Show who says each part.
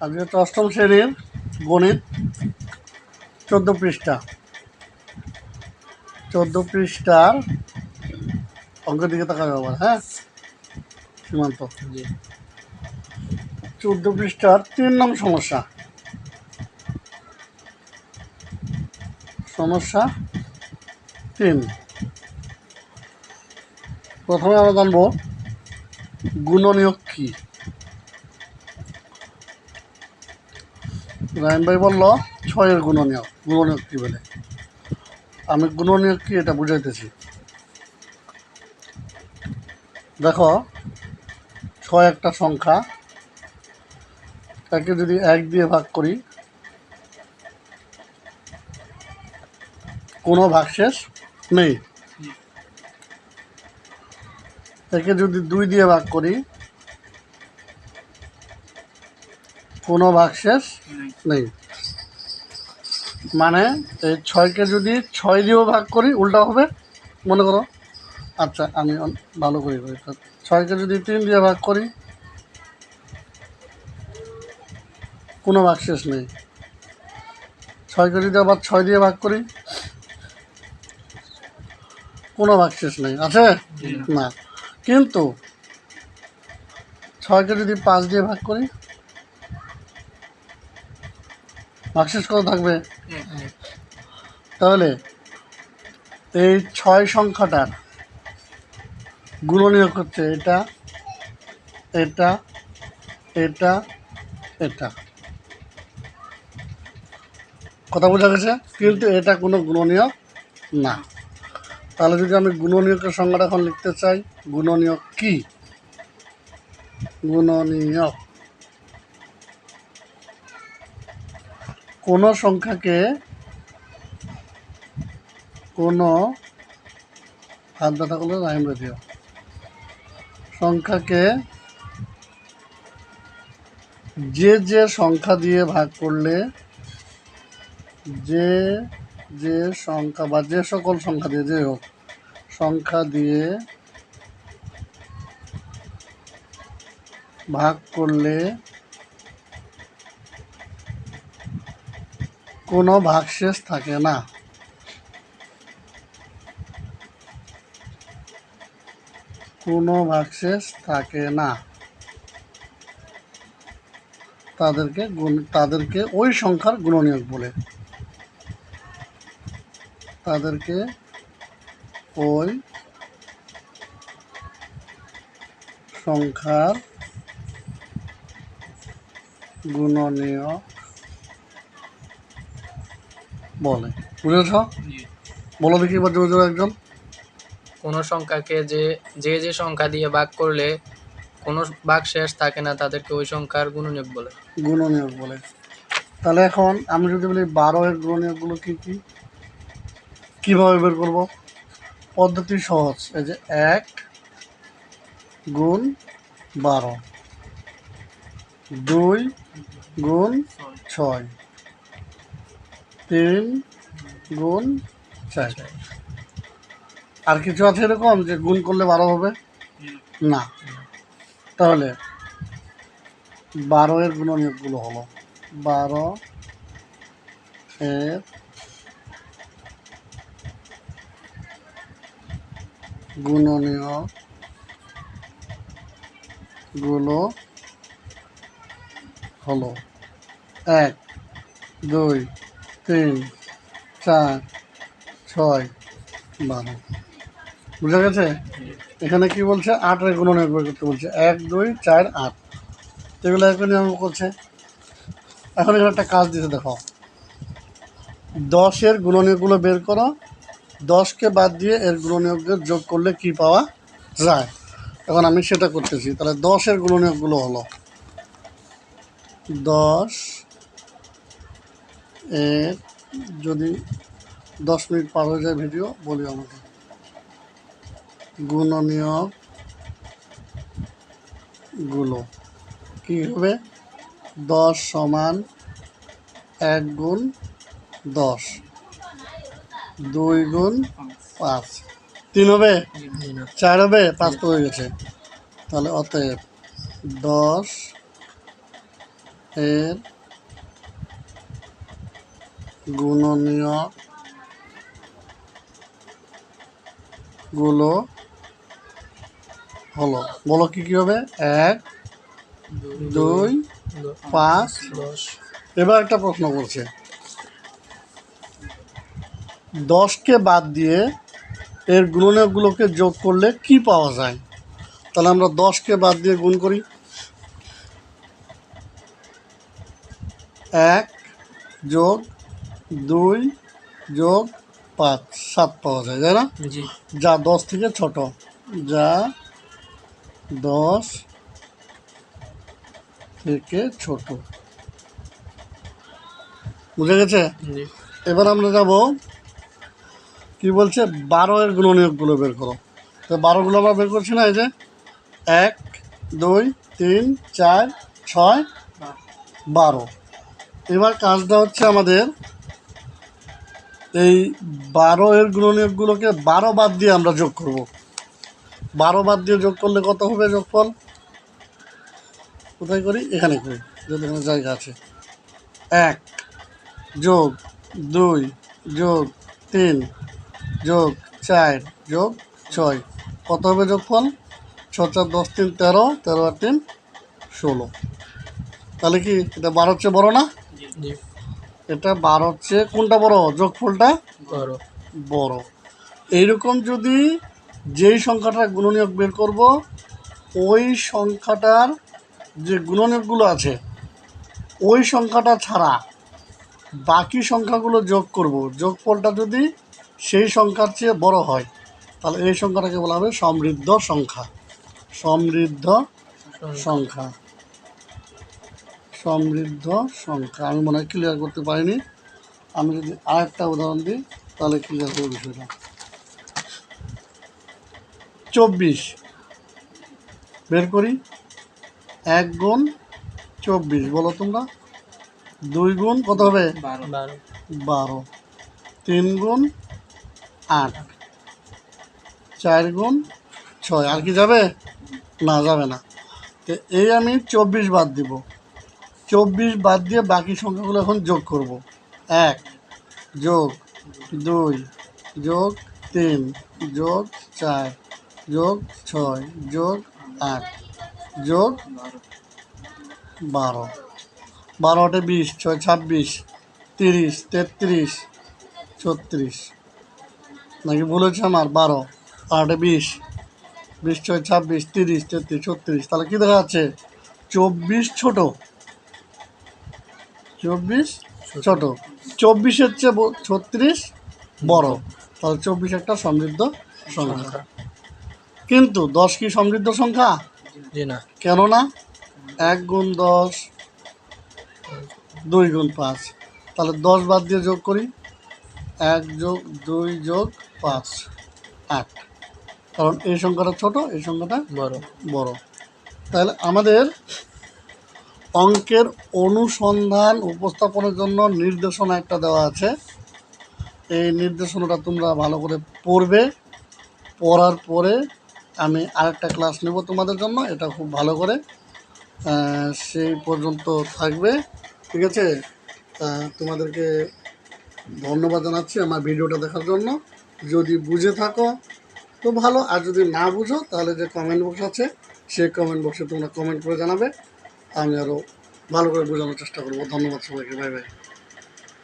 Speaker 1: আজকে তো অষ্টম শ্রেণীর গণিত 14 পৃষ্ঠা 14 পৃষ্ঠার অঙ্কের দিকে তাকাবে আবার। হ্যাঁ সীমান্ত, 14 পৃষ্ঠার 3 নং সমস্যা। সমস্যা 3। প্রথমে আমরা জানবো গুণনীয়ক কি। রায়ন ভাই বলল 6-এর গুণনীয়ক কি বলে। আমি গুণনীয়ক কি এটা বুঝাইতেছি। দেখো 6 একটা সংখ্যা, তাকে যদি 1 দিয়ে ভাগ করি কোনো ভাগশেষ নেই। একে যদি 2 দিয়ে ভাগ করি কোনো ভাগশেষ নেই। মানে এই 6কে যদি 6 দিয়েও ভাগ করি উল্টা হবে। মনে করো, আচ্ছা আমি ভালো করে করি, 6কে যদি 3 দিয়ে ভাগ করি কোনো ভাগশেষ নেই। 6কে যদি আবার 6 দিয়ে ভাগ করি কোনো ভাগশেষ নেই, আছে না। কিন্তু 6কে যদি 5 দিয়ে ভাগ করি ভাগশেষ কত থাকবে? তাহলে এই 6 সংখ্যাটার গুণনীয়ক হচ্ছে এটা, এটা, এটা, এটা। কথা বোঝা গেছে? কিন্তু এটা কোনো গুণনীয়ক না। তাহলে যদি আমি গুণনীয়কের সংজ্ঞাটা এখন লিখতে চাই, গুণনীয়ক কি? গুণনীয়ক কোনো সংখ্যাকে কোনো হাত ব্যথা করলে রাইম রেডিও সংখ্যাকে যে সংখ্যা দিয়ে ভাগ করলে, যে সংখ্যা বা যে সকল সংখ্যা দিয়ে, যে হোক সংখ্যা দিয়ে ভাগ করলে কোনো ভাগশেষ থাকে না। কোনো ভাগশেষ থাকে না, তাদেরকে ওই সংখ্যার গুণনীয়ক বলে। তাদেরকে ওই সংখ্যার গুণনীয়ক বলে। বুঝেছ? বলো দেখি এবার জোরে জোরে একজন।
Speaker 2: কোনো সংখ্যাকে যে সংখ্যা দিয়ে ভাগ করলে কোনো ভাগশেষ থাকে না, তাদেরকে ওই সংখ্যার গুণনীয়ক বলে।
Speaker 1: গুণনীয়ক বলে। তাহলে এখন আমি যদি বলি 12-এর গুণনীয়কগুলো কি কি, কিভাবে বের করব? পদ্ধতি সহজ। এই যে 1 গুণ 12, 2 গুণ 6, 3 গুণ 4। আর কিছু আছে এরকম যে গুণ করলে 12 হবে না? তাহলে 12-এর গুণনীয়কগুলো হলো 12-এর গুণনীয়কগুলো হলো 1, 2, 3, 4, 6, 12। বুঝা গেছে? এখানে কি বলছে? 8-এর গুণনীয়ক বের করতে বলছে। 1, 2, 4, 8 এগুলো একই নিয়ম করছে। এখন এখানে একটা কাজ দিতে দেখো, 10-এর গুণনীয়কগুলো বের করো, 10কে বাদ দিয়ে এর গুণনীয়কদের যোগ করলে কি পাওয়া যায়। এখন আমি সেটা করতেছি। তাহলে 10-এর গুণনীয়কগুলো হলো 10 এর, যদি 10 মিনিট পার হয়ে যায় ভিডিও বলি আমাকে, গুণনীয়কগুলো কী হবে? 10 সমান 1 গুণ 10, 2 গুণ 5, 3 হবে, 4 হবে, 5 তো হয়ে গেছে। তাহলে অতএব 10 এর গুণনীয়ক গুলো হলো, বলো কি কি হবে? 1, 2, 5,
Speaker 2: 10।
Speaker 1: এবার একটা প্রশ্ন করছে, 10কে বাদ দিয়ে এর গুণনীয়কগুলোকে যোগ করলে কি পাওয়া যায়? তাহলে আমরা 10কে বাদ দিয়ে গুণ করি। 1 যোগ 2 যোগ 5, 7 পাওয়া যায়, তাই না?
Speaker 2: জি।
Speaker 1: যা 10 থেকে ছোট, যা 10 থেকে ছোট। বুঝে গেছে?
Speaker 2: জি।
Speaker 1: এবার আমরা যাব, কি বলছে, 12 এর গুণনীয়কগুলো বের করো। তো 12গুলো আমরা বের করছি না, এই যে 1, 2, 3, 4, 6, 12। এবার কাজটা হচ্ছে আমাদের এই 12 এর গুণনীয়কগুলোকে 12 বাদ দিয়ে আমরা যোগ করব। 12 বাদ দিয়ে যোগ করলে কত হবে যোগফল? কোথায় করি? এখানে করি, যদি এখানে জায়গা আছে। 1 যোগ 2 যোগ 3 যোগ 4 যোগ 6, কত হবে যোগফল? 6 4 10 3 13, 13 আর 3 16। তাহলে কি এটা 12 চেয়ে বড় না?
Speaker 2: জি।
Speaker 1: এটা 12 চেয়ে কোনটা বড়? যোগফলটা
Speaker 2: বড়।
Speaker 1: বড়। এইরকম যদি যেই সংখ্যাটার গুণনীয়ক বের করব, ওই সংখ্যাটার যে গুণনীয়কগুলো আছে ওই সংখ্যাটা ছাড়া বাকি সংখ্যাগুলো যোগ করব, যোগফলটা যদি সেই সংখ্যার চেয়ে বড় হয় তাহলে এই সংখ্যাটাকে বলা হবে সমৃদ্ধ সংখ্যা। সমৃদ্ধ সংখ্যা, সমৃদ্ধ সংখ্যা। আমি মনে হয় ক্লিয়ার করতে পারিনি, আমি যদি আরেকটা উদাহরণ দিই তাহলে ক্লিয়ার হবে বিষয়টা। 24 বের করি। 1 গুণ 24, বলো তোমরা। 2 গুণ কত হবে? 12। 3 গুণ 8, 4 গুণ 6, আর কি যাবে? না, যাবে না। তো এই আমি 24 বাদ দিব। 24 বাদ দিয়ে বাকি সংখ্যাগুলো এখন যোগ করব। 1 যোগ 2 যোগ 3 যোগ 4 যোগ 6 যোগ 8 যোগ 12। 12 8 20, 6 26, 30 33 36। নাকি ভুল হচ্ছে আমার? 12 8 20, 20 6 26 30 33 36। তাহলে কি দেখা যাচ্ছে? 24 ছোট, 24 ছোট, 24-এর চেয়ে 36 বড়। তাহলে 24 একটা সমৃদ্ধ সংখ্যা। কিন্তু 10 কি সমৃদ্ধ সংখ্যা?
Speaker 2: জি না।
Speaker 1: কেন না? 1 গুণ 10, 2 গুণ 5। তাহলে 10 বাদ দিয়ে যোগ করি। 1 যোগ 2 যোগ 5, 8। কারণ এই সংখ্যাটা ছোট, এই সংখ্যাটা
Speaker 2: বড়।
Speaker 1: বড়। তাহলে আমাদের অঙ্কের অনুসন্ধান উপস্থাপনের জন্য নির্দেশনা একটা দেওয়া আছে। এই নির্দেশনাটা তোমরা ভালো করে পড়বে। পড়ার পরে আমি আরেকটা ক্লাস নেব তোমাদের জন্য, এটা খুব ভালো করে। সেই পর্যন্ত থাকবে, ঠিক আছে? তোমাদেরকে ধন্যবাদ জানাচ্ছি আমার ভিডিওটা দেখার জন্য। যদি বুঝে থাকো তো ভালো, আর যদি না বুঝো তাহলে যে কমেন্ট বক্স আছে সেই কমেন্ট বক্সে তোমরা কমেন্ট করে জানাবে, আমি আরও ভালো করে বোঝানোর চেষ্টা করবো। ধন্যবাদ সবাইকে, বাই বাই।